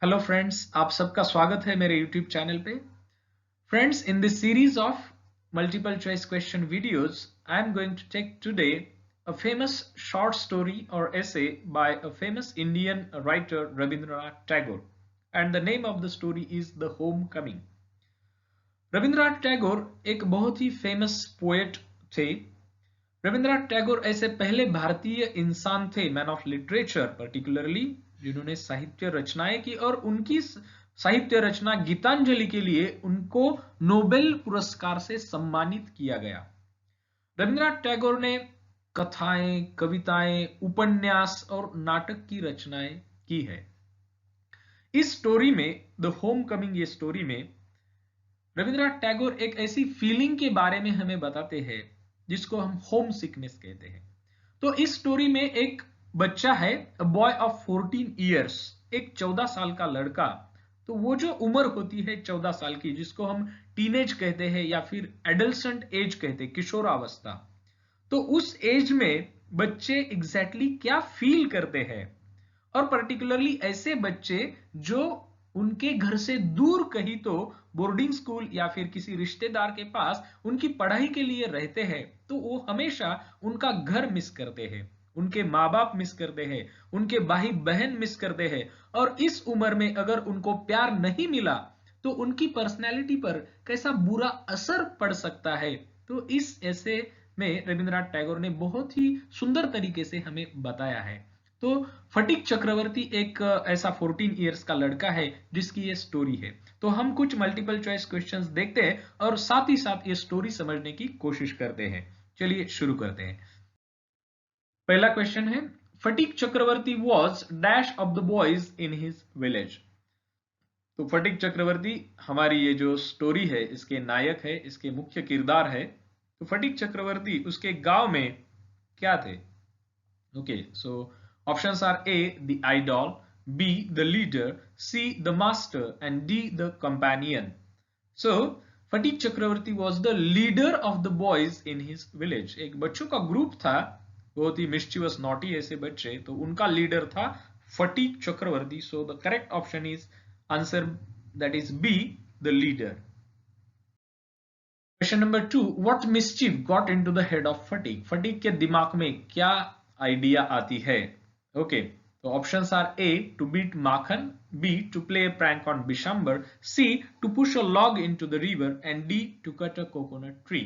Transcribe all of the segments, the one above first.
Hello friends, आप सबका स्वागत है मेरे यूट्यूब चैनल पे। Friends, in this series of multiple choice question videos, I am going to take today a famous short story or essay by a famous Indian writer Rabindranath Tagore, and the name of the story is The Homecoming. Rabindranath Tagore एक बहुत ही famous poet थे। रविंद्रनाथ टैगोर ऐसे पहले भारतीय इंसान थे, man of literature particularly, जिन्होंने साहित्य रचनाएं की और उनकी साहित्य रचना गीतांजलि के लिए उनको नोबेल पुरस्कार से सम्मानित किया गया। रविंद्रनाथ टैगोर ने कथाएं, कविताएं, उपन्यास और नाटक की रचनाएं की है। इस स्टोरी में, द होम कमिंग, ये स्टोरी में रविंद्रनाथ टैगोर एक ऐसी फीलिंग के बारे में हमें बताते हैं जिसको हम होम सिकनेस कहते हैं। तो इस स्टोरी में एक बच्चा है, अ बॉय ऑफ 14 ईयर्स, एक 14 साल का लड़का। तो वो जो उम्र होती है 14 साल की, जिसको हम टीनेज कहते हैं या फिर एडल्सेंट एज कहते हैं, किशोरावस्था। तो उस एज में बच्चे एग्जैक्टली क्या फील करते हैं, और पर्टिकुलरली ऐसे बच्चे जो उनके घर से दूर कहीं तो बोर्डिंग स्कूल या फिर किसी रिश्तेदार के पास उनकी पढ़ाई के लिए रहते हैं, तो वो हमेशा उनका घर मिस करते हैं, उनके माँ बाप मिस करते हैं, उनके भाई बहन मिस करते हैं। और इस उम्र में अगर उनको प्यार नहीं मिला तो उनकी पर्सनैलिटी पर कैसा बुरा असर पड़ सकता है। तो इस ऐसे में रविंद्रनाथ टैगोर ने बहुत ही सुंदर तरीके से हमें बताया है। तो फटीक चक्रवर्ती एक ऐसा 14 इयर्स का लड़का है जिसकी ये स्टोरी है। तो हम कुछ मल्टीपल चॉइस क्वेश्चंस देखते हैं और साथ ही साथ ये स्टोरी समझने की कोशिश करते हैं। चलिए शुरू करते हैं। पहला क्वेश्चन है, Phatik Chakravarti was dash of the boys in his village. तो फटीक चक्रवर्ती हमारी ये जो स्टोरी है इसके नायक है, इसके मुख्य किरदार है। तो फटीक चक्रवर्ती उसके गांव में क्या थे? Okay, so options are A, the idol, B, the leader, C, the master, and D, the companion. So, Phatik Chakravarti was the leader of the boys in his village. एक बच्चों का ग्रुप था, बहुत ही mischievous, naughty ऐसे बच्चे, तो उनका लीडर था Phatik Chakravarti. So, the correct option is answer, that is B, the leader. Question number 2, what mischief got into the head of Phatik? Phatik के दिमाग में क्या आइडिया आती है? ओके, तो options are A, to beat Makhan, B, to play a prank on Bishambar, C, to push a log into the river, and D, to cut a coconut tree.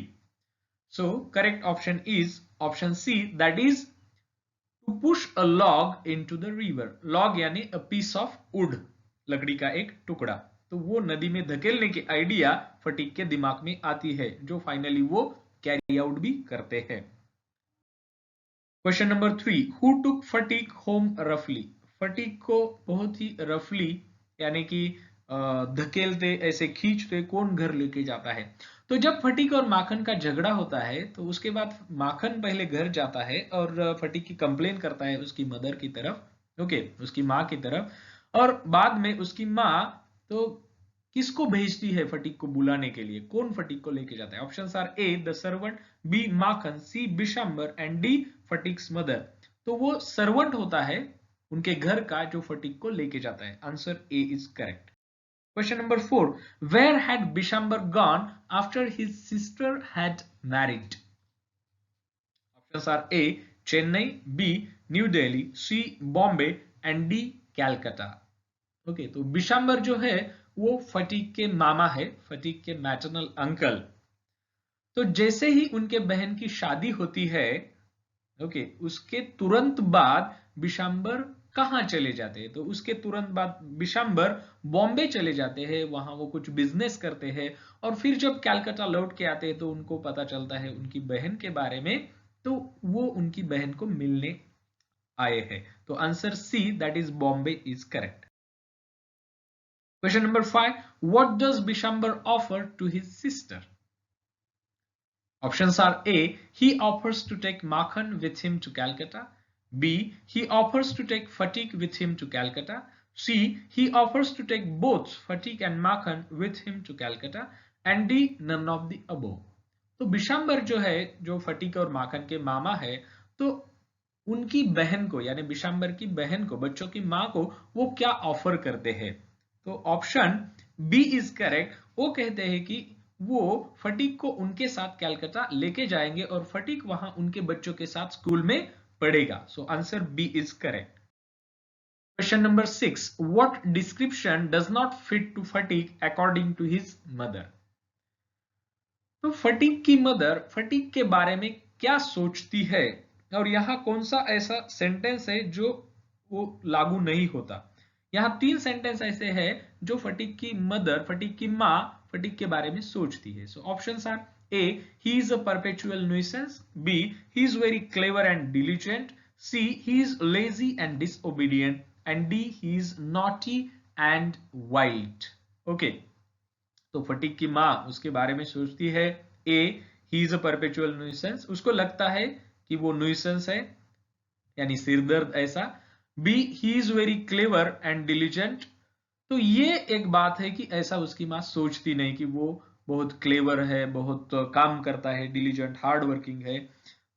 So correct option is option C, that is to push a log into the river. Log यानी a piece of would, लकड़ी का एक टुकड़ा। तो वो नदी में धकेलने की आइडिया फटीक के दिमाग में आती है, जो फाइनली वो कैरी आउट भी करते हैं। Question number 3, who took fatigue home रफली? फटीक को बहुत ही रफली यानी कि धकेलते, ऐसे खींचते कौन घर लेके जाता है? तो जब फटीक और माखन का झगड़ा होता है तो उसके बाद माखन पहले घर जाता है और फटीक की कंप्लेन करता है उसकी मदर की तरफ, ओके, उसकी माँ की तरफ। और बाद में उसकी माँ तो किसको भेजती है फटीक को बुलाने के लिए? कौन फटीक को लेके जाता है? Options are A, the servant, B, Makhan, C, Bishambar, and D, Phatik's mother. तो वो सर्वेंट होता है उनके घर का जो फटीक को लेके जाता है. Answer A is correct. Question number 4. Where had Bishambar gone after his sister had married? Options are A, Chennai, B, New Delhi, C, Bombay, and D, Calcutta. Okay, तो बिशंबर जो है वो फटीक के मामा है, फटीक के मैटरनल अंकल। तो जैसे ही उनके बहन की शादी होती है, ओके, उसके तुरंत बाद बिशंबर कहाँ चले जाते हैं? तो उसके तुरंत बाद बिशंबर बॉम्बे चले जाते हैं, वहां वो कुछ बिजनेस करते हैं। और फिर जब कैलकाटा लौट के आते हैं तो उनको पता चलता है उनकी बहन के बारे में, तो वो उनकी बहन को मिलने आए हैं। तो answer C, that is Bombay, is correct. Question number 5, what does Bishambar offer to his sister? Options are A, he offers to take Makhan with him to Calcutta. B, he offers to take Fatiq with him to Calcutta. C, he offers to take both Fatiq and Makhan with him to Calcutta. And D, none of the above. तो बिशंबर जो है, जो fatigue और माखन के मामा है, तो उनकी बहन को यानी बिशंबर की बहन को, बच्चों की माँ को वो क्या ऑफर करते हैं? तो ऑप्शन बी इज करेक्ट। वो कहते हैं कि वो फटीक को उनके साथ कलकत्ता लेके जाएंगे और फटीक वहां उनके बच्चों के साथ स्कूल में पढ़ेगा। So answer B is correct. Question number 6. What description does not fit to Fatiq according to his mother? तो फटीक की मदर फटीक के बारे में क्या सोचती है और यहाँ कौन सा ऐसा सेंटेंस है जो वो लागू नहीं होता? यहाँ 3 सेंटेंस ऐसे हैं जो फटीक की मदर, फटीक की माँ फटीक के बारे में सोचती है। So options are A, he is a perpetual nuisance, B, he is very clever and diligent, C, he is lazy and disobedient, and D, he is naughty and wild. Okay, तो फटीक की माँ उसके बारे में सोचती है A, he is a perpetual nuisance, उसको लगता है कि वो न्यूसेंस है यानी सिरदर्द ऐसा। B, he is very clever and diligent, तो ये एक बात है कि ऐसा उसकी माँ सोचती नहीं कि वो बहुत क्लेवर है, बहुत काम करता है, डिलीजेंट हार्ड वर्किंग है।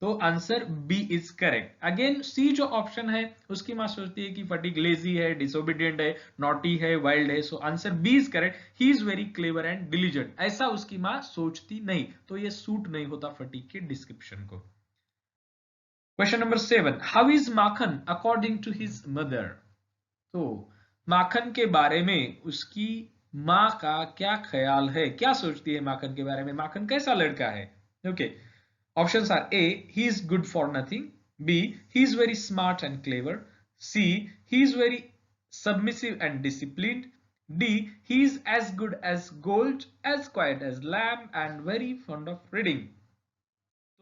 तो answer B is correct. Again C जो ऑप्शन है उसकी माँ सोचती है कि फटीक लेजी है, डिसोबीडियंट है, नॉटी है, वाइल्ड है। So answer B is correct, he is very clever and diligent, ऐसा उसकी माँ सोचती नहीं। तो ये सूट नहीं होता फटीक के डिस्क्रिप्शन को। Question number 7. How is Makhan according to his mother? तो माखन के बारे में उसकी माँ का क्या ख्याल है, क्या सोचती है माखन के बारे में? माखन कैसा लड़का है? Okay, options are A, he is good for nothing, B, he is very smart and clever, C, he is very submissive and disciplined, D, he is as good as gold, as quiet as lamb and very fond of reading.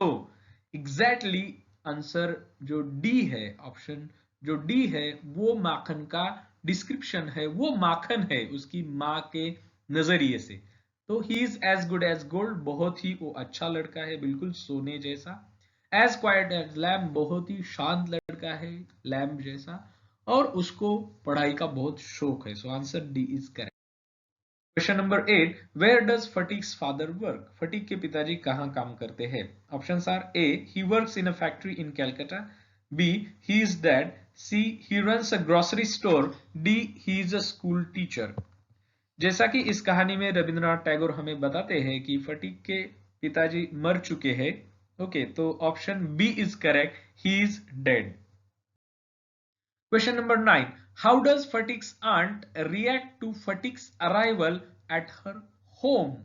तो exactly answer जो D है, option जो D है वो माखन का description है, वो माखन है उसकी माँ के नजरिए से। तो he is as good as gold, बहुत ही वो अच्छा लड़का है, बिल्कुल सोने जैसा। एज क्वाइट एज लैम्ब, बहुत ही शांत लड़का है, लैम्ब जैसा। और उसको पढ़ाई का बहुत शौक है। So answer D is correct. Question number 8. Where does Phatik's father work? Phatik के पिताजी कहाँ काम करते हैं? Options are A, he works in a factory in Calcutta, B, he is dead, C, he runs a grocery store, D, he is a school teacher. जैसा कि इस कहानी में रविंद्रनाथ टैगोर हमें बताते हैं कि फटीक के पिताजी मर चुके हैं। ओके, तो option B is correct, he is dead. Question number 9. How does Fatik's aunt react to Fatik's arrival at her home?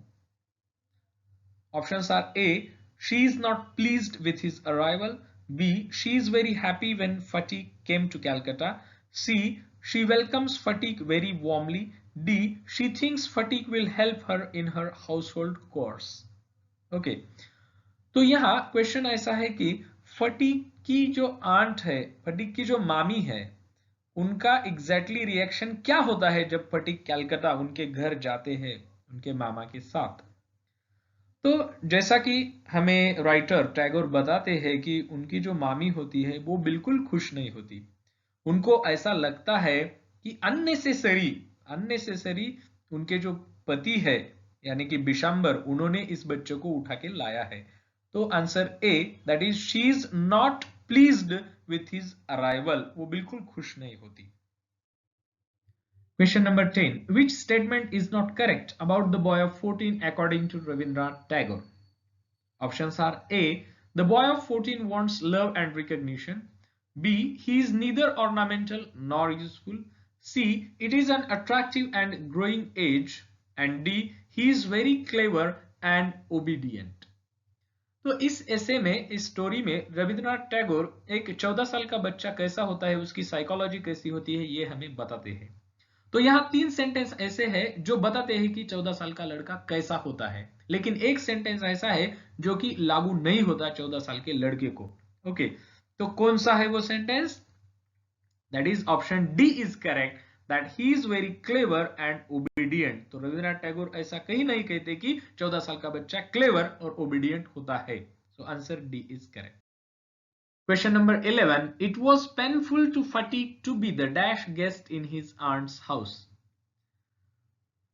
Options are A, she is not pleased with his arrival, B, she is very happy when Fatik came to Calcutta, C, she welcomes Fatik very warmly, D, she thinks Fatik will help her in her household chores. Okay, तो यहाँ question ऐसा है कि fatigue की जो aunt है, fatigue की जो मामी है, उनका एग्जैक्टली रिएक्शन क्या होता है जब फटीक कलकत्ता उनके घर जाते हैं उनके मामा के साथ? तो जैसा कि हमें राइटर टैगोर बताते हैं कि उनकी जो मामी होती है वो बिल्कुल खुश नहीं होती। उनको ऐसा लगता है कि अननेसेसरी उनके जो पति है यानी कि बिशंबर, उन्होंने इस बच्चे को उठा के लाया है। तो answer A, that is she is not pleased with his arrival, वो बिल्कुल खुश नहीं होती। Question number 10. Which statement is not correct about the boy of 14 according to Rabindranath Tagore? Options are A, the boy of 14 wants love and recognition, B, he is neither ornamental nor useful, C, it is an attractive and growing age, and D, he is very clever and obedient. तो इस ऐसे में, इस story में रविंद्रनाथ टैगोर एक 14 साल का बच्चा कैसा होता है, उसकी साइकोलॉजी कैसी होती है, ये हमें बताते हैं। तो यहाँ 3 सेंटेंस ऐसे हैं जो बताते हैं कि 14 साल का लड़का कैसा होता है, लेकिन एक सेंटेंस ऐसा है जो कि लागू नहीं होता 14 साल के लड़के को। ओके, तो कौन सा है वो sentence? That is option D is correct, that he is very clever and obedient. तो रविंद्रनाथ टैगोर ऐसा कहीं नहीं कहते कि 14 साल का बच्चा क्लेवर और ओबीडियंट होता है। So answer D is correct. Question number 11. It was painful to Fatiq to be the dash guest in his aunt's house.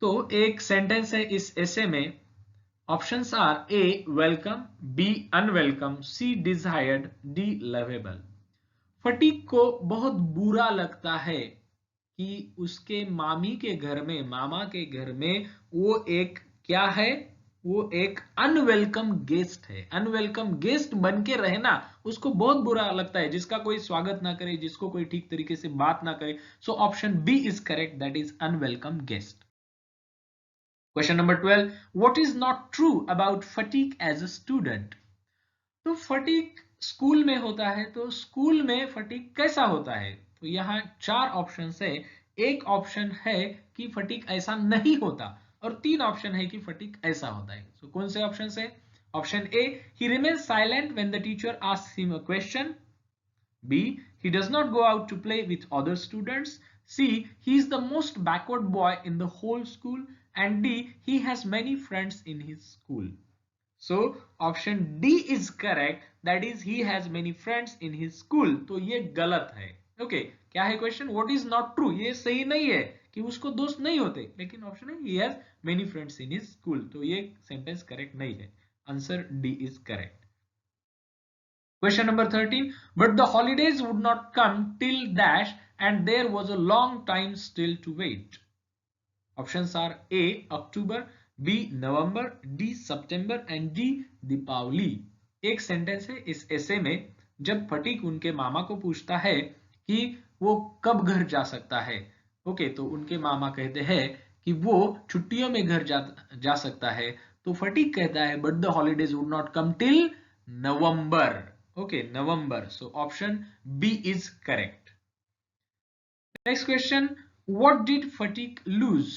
तो एक सेंटेंस है इस ऐसे में। Options are A, welcome, B, unwelcome, C, desired, D, lovable. Phatik को बहुत बुरा लगता है कि उसके मामा के घर में वो एक क्या है, वो एक अनवेलकम गेस्ट है। अनवेलकम गेस्ट बन के रहना उसको बहुत बुरा लगता है, जिसका कोई स्वागत ना करे, जिसको कोई ठीक तरीके से बात ना करे। So option B is correct, that is unwelcome guest. Question number 12, what is not true about Phatik as a student? तो फटीक स्कूल में होता है, तो स्कूल में फटीक कैसा होता है? तो यहाँ 4 ऑप्शन है। एक ऑप्शन है कि फटीक ऐसा नहीं होता, और 3 ऑप्शन है कि फटीक ऐसा होता है। तो कौन से ऑप्शन है? Option A, he remains silent when the teacher asks him a question. B, he does not go out to play with other students. C, he is the most backward boy in the whole school. And D, he has many friends in his school. So option D is correct, that is he has many friends in his school. तो ये गलत है। Okay, क्या है question? What is not true, ये सही नहीं है कि उसको दोस्त नहीं होते, लेकिन ऑप्शन है he has many friends in his school, तो ये सेंटेंस करेक्ट नहीं है। Answer D is correct. Question number 13, but the holidays would not come till dash and there was a long time still to wait. Options are A, October, B, November, D, September and D, Deepavali. एक sentence है इस ऐसे में, जब fatigue उनके मामा को पूछता है कि वो कब घर जा सकता है। ओके, तो उनके मामा कहते हैं कि वो छुट्टियों में घर जा सकता है। तो फटीक कहता है but the holidays would not come till November. Okay, November. So option B is correct. Next question, what did Phatik lose?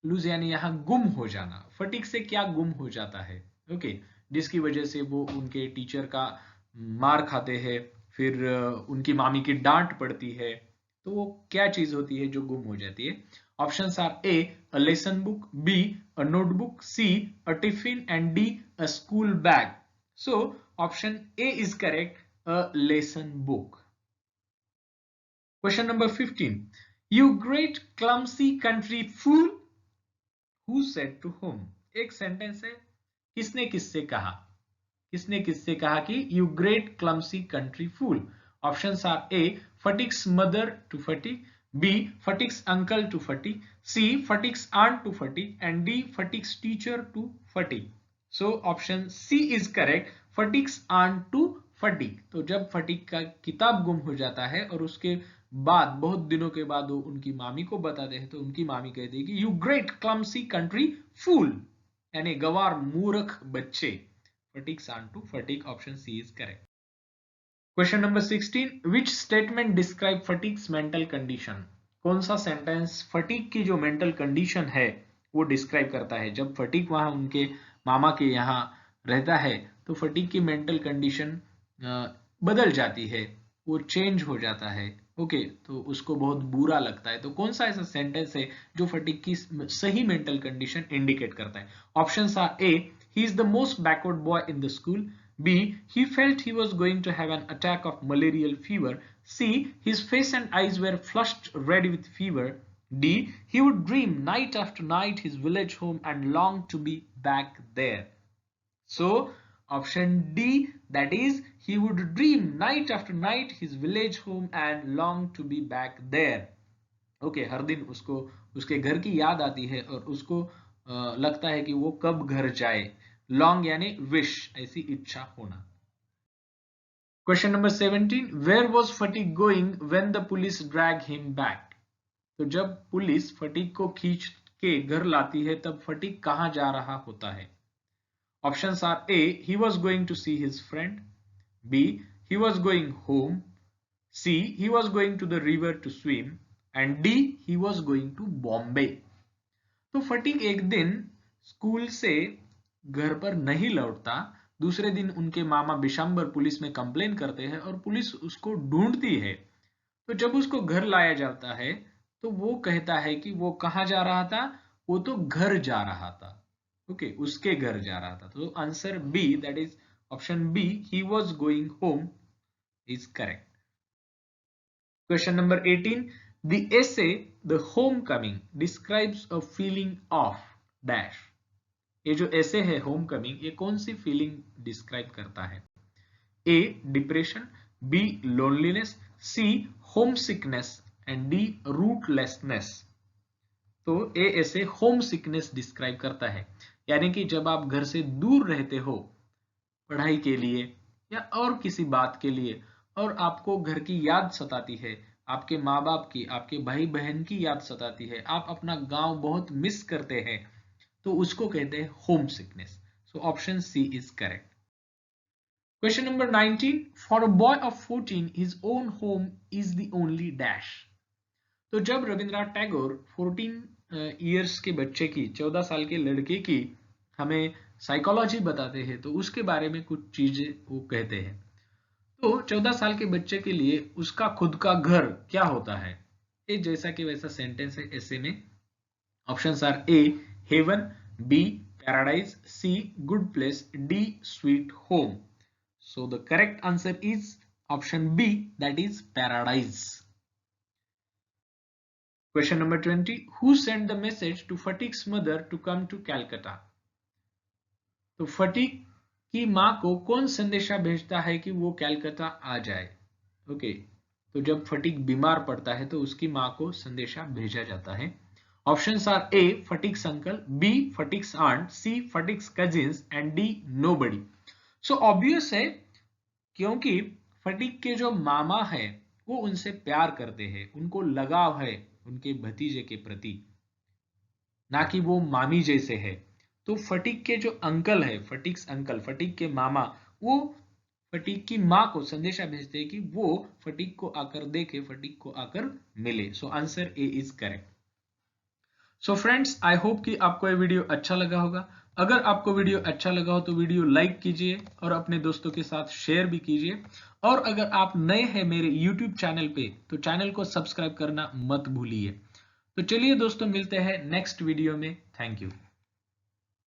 Lose यानी यहां गुम हो जाना। फटीक से क्या गुम हो जाता है? ओके, जिसकी वजह से वो उनके टीचर का मार खाते हैं, फिर उनकी मामी की डांट पड़ती है। तो वो क्या चीज होती है जो गुम हो जाती है? Options are A, a lesson book, B, a notebook, C, a tiffin and D, a school bag. So option A is correct, a lesson book. Question number 15. You great clumsy country fool. Who said to whom? एक sentence है, किसने किससे कहा? किसने किससे कहा कि you great clumsy country fool? Options are A, Fatik's mother to Fatik, B, Fatik's uncle to Fatik, C, Fatik's aunt to Fatik, and D, Fatik's teacher to Fatik. So option C is correct, Fatik's aunt to Fatik. तो जब fatigue का किताब गुम हो जाता है और उसके बाद बहुत दिनों के बाद वो उनकी मामी को बताते हैं, तो उनकी मामी कहती है कि you great clumsy country fool, यानी गवार मूर्ख बच्चे। Phatik's aunt to Phatik, option C is correct. Question number 16, which statement describe Phatik's mental condition? कौन सा सेंटेंस फटीक की जो मेंटल कंडीशन है वो डिस्क्राइब करता है? जब फटीक वहां उनके मामा के यहाँ रहता है तो फटीक की मेंटल कंडीशन बदल जाती है, वो चेंज हो जाता है। ओके, तो उसको बहुत बुरा लगता है। तो कौन सा ऐसा सेंटेंस है जो फटीक की सही मेंटल कंडीशन इंडिकेट करता है? Options are A, he is the most backward boy in the school, B, he felt he was going to have an attack of malarial fever, C, his face and eyes were flushed red with fever, D, he would dream night after night his village home and long to be back there. So option D, that is he would dream night after night his village home and long to be back there. Okay, हर दिन उसको उसके घर की याद आती है और उसको लगता है कि वो कब घर जाए। लॉन्ग यानी विश, ऐसी इच्छा होना। Question number 17, where was Phatik going when the police drag him back? तो जब पुलिस फटीक को खींच के घर लाती है तब फटीक कहां जा रहा होता है? Options are A, he was going to see his friend, B, he was going home, C, he was going to the river to swim, and D, he was going to Bombay. तो फटीक एक दिन school से घर पर नहीं लौटता। दूसरे दिन उनके मामा बिशंबर पुलिस में कंप्लेन करते हैं और पुलिस उसको ढूंढती है। तो जब उसको घर लाया जाता है तो वो कहता है कि वो कहां जा रहा था? वो तो घर जा रहा था। ओके, उसके घर जा रहा था। तो answer B, that is option B, he was going home, is correct. Question number 18. The essay, The Homecoming, describes a feeling of dash. ये जो essay है Homecoming, ये कौन सी feeling describe करता है? A, depression, B, loneliness, C homesickness and D rootlessness. तो ए ऐसे होम सिकनेस डिस्क्राइब करता है, यानी कि जब आप घर से दूर रहते हो पढ़ाई के लिए या और किसी बात के लिए और आपको घर की याद सताती है, आपके माँ बाप की, आपके भाई बहन की याद सताती है, आप अपना गांव बहुत मिस करते हैं, तो उसको कहते हैं homesickness. So option C is correct. Question number 19, for a boy of 14 his own home is the only dash. तो जब रविंद्रनाथ टैगोर 14 इयर्स के बच्चे की, 14 साल के लड़के की हमें साइकोलॉजी बताते हैं, तो उसके बारे में कुछ चीजें वो कहते हैं। तो 14 साल के बच्चे के लिए उसका खुद का घर क्या होता है, ये जैसा कि वैसा सेंटेंस है ऐसे में। Options are A heaven, B paradise, C good place, D sweet home. So the correct answer is option B, that is paradise. Question number 20. Who sent the message to Fatik's mother to come to Calcutta? तो फटीक की माँ को कौन संदेशा भेजता है कि वो कैलकाता आ जाए? ओके, तो जब फटीक बीमार पड़ता है तो उसकी माँ को संदेशा भेजा जाता है। Options are A Phatik's uncle, B Phatik's aunt, C Phatik's cousins and D nobody. So obvious है, क्योंकि फटीक के जो मामा है वो उनसे प्यार करते हैं, उनको लगाव है उनके भतीजे के प्रति, ना कि वो मामी जैसे है। तो फटीक के जो अंकल है, फटीक्स अंकल, फटीक के मामा, वो फटीक की माँ को संदेशा भेजते हैं कि वो फटीक को आकर देखे, फटीक को आकर मिले। So answer A is correct. So friends, I hope कि आपको ये वीडियो अच्छा लगा होगा। अगर आपको वीडियो अच्छा लगा हो तो वीडियो लाइक कीजिए और अपने दोस्तों के साथ शेयर भी कीजिए। और अगर आप नए हैं मेरे YouTube चैनल पे तो चैनल को सब्सक्राइब करना मत भूलिए। तो चलिए दोस्तों, मिलते हैं नेक्स्ट वीडियो में। Thank you.